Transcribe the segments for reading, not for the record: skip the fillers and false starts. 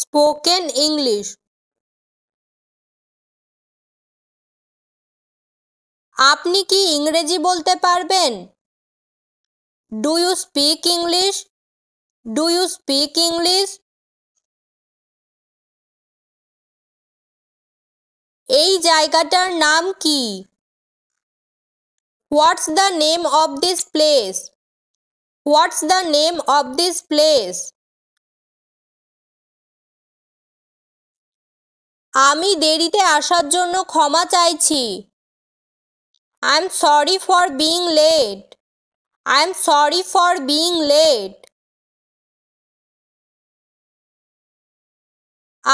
Spoken English. আপনি কি ইংরেজি বলতে পারবেন? Do you speak English? Do you speak English? এই জায়গাটার নাম কি? What's the name of this place? What's the name of this place? আমি দেরিতে আসার জন্য ক্ষমা চাইছি। I am sorry for being late. I am sorry for being late.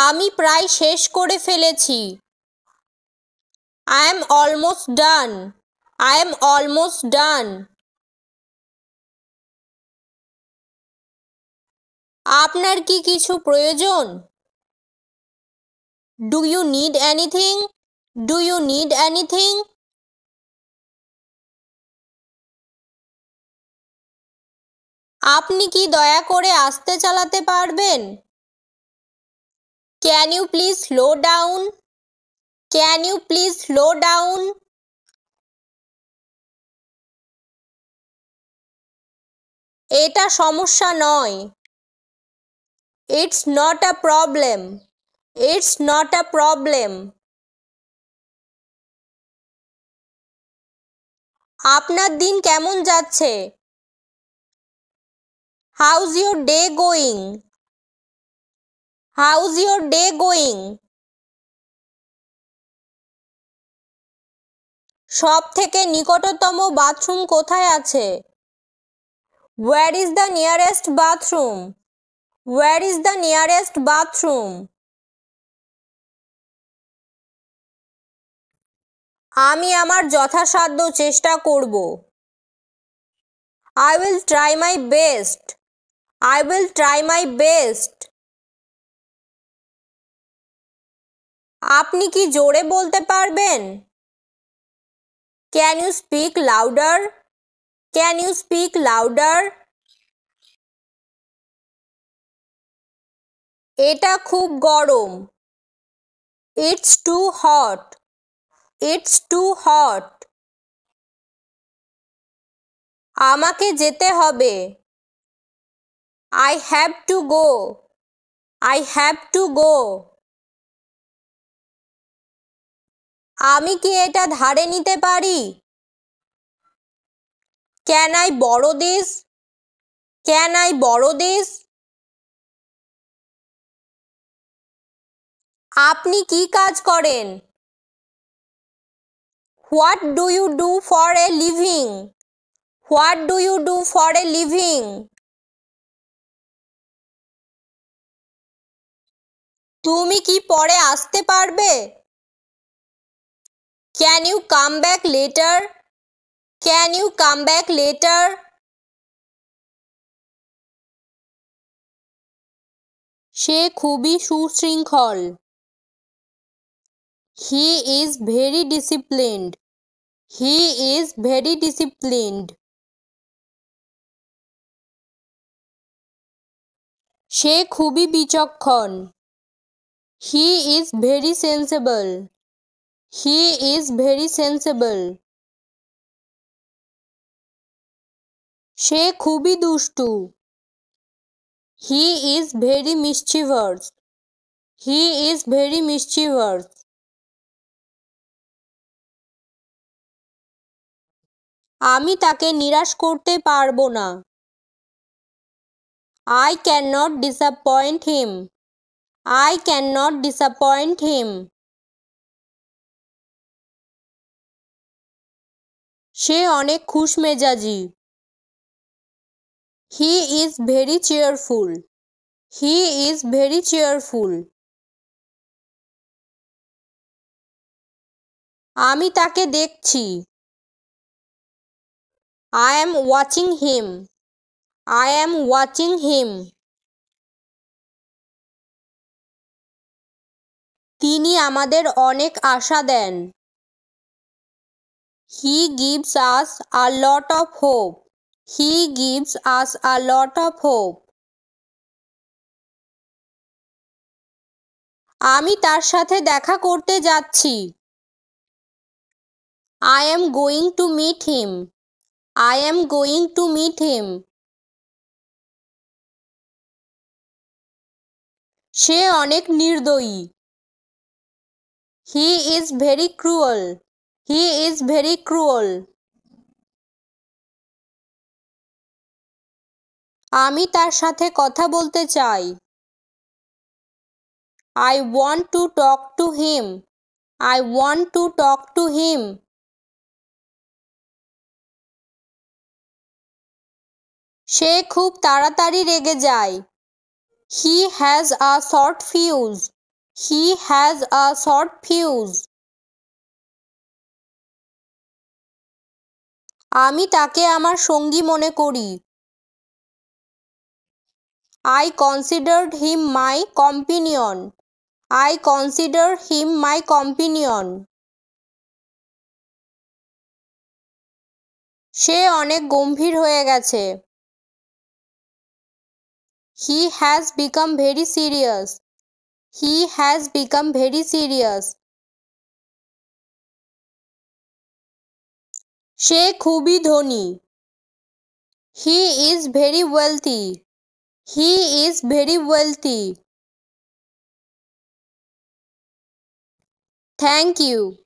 আমি প্রায় শেষ করে ফেলেছি। I am almost done. I am almost done. আপনার কি কিছু প্রয়োজন? Do you need anything? Do you need anything? আপনি কি দয়া করে আস্তে চালাতে পারবেন? Can you please slow down? Can you please slow down? এটা সমস্যা নয়। It's not a problem. It's not a problem. আপনার দিন কেমন যাচ্ছে? How's your day going? How's your day going? সব থেকে নিকটতম বাথরুম কোথায় আছে? Where is the nearest bathroom? Where is the nearest bathroom? আমি আমার যথাসাধ্য চেষ্টা করব। I will try my best. I will try my best. আপনি কি জোরে বলতে পারবেন? Can you speak louder? Can you speak louder? এটা খুব গরম। It's too hot. It's too hot. আমাকে যেতে হবে। I have to go. I have to go. আমি কি এটা ধারে নিতে পারি? Can I borrow this? Can I borrow this? আপনি কি কাজ করেন? What do you do for a living? What do you do for a living? তুমি কি পরে আসতে পারবে? Can you come back later? Can you come back later? সে খুবই সুশৃঙ্খল। He is very disciplined. He is very disciplined. সে খুবই বিচক্ষণ। He is very sensible. He is very sensible. সে খুবই দুষ্টু। He is very mischievous. He is very mischievous. আমি তাকে নিরাশ করতে পারবো না। I cannot disappoint him. I cannot disappoint him. সে অনেক খুশমেজাজি। He is very cheerful. He is very cheerful. আমি তাকে দেখছি। I am watching him. I am watching him. তিনি আমাদের অনেক আশা দেন। He gives us a lot of hope. He gives us a lot of hope. আমি তার সাথে দেখা করতে যাচ্ছি। I am going to meet him. I am going to meet him. সে অনেক নির্দয়ী। He is very cruel. He is very cruel. আমি তার সাথে কথা বলতে চাই। I want to talk to him. I want to talk to him. সে খুব তাড়াতাড়ি রেগে যায়। He has a short fuse. He has a short fuse. আমি তাকে আমার সঙ্গী মনে করি। I considered him my companion. I consider him my companion. সে অনেক গম্ভীর হয়ে গেছে। He has become very serious. He has become very serious. সে খুবই ধনী। He is very wealthy. He is very wealthy. Thank you.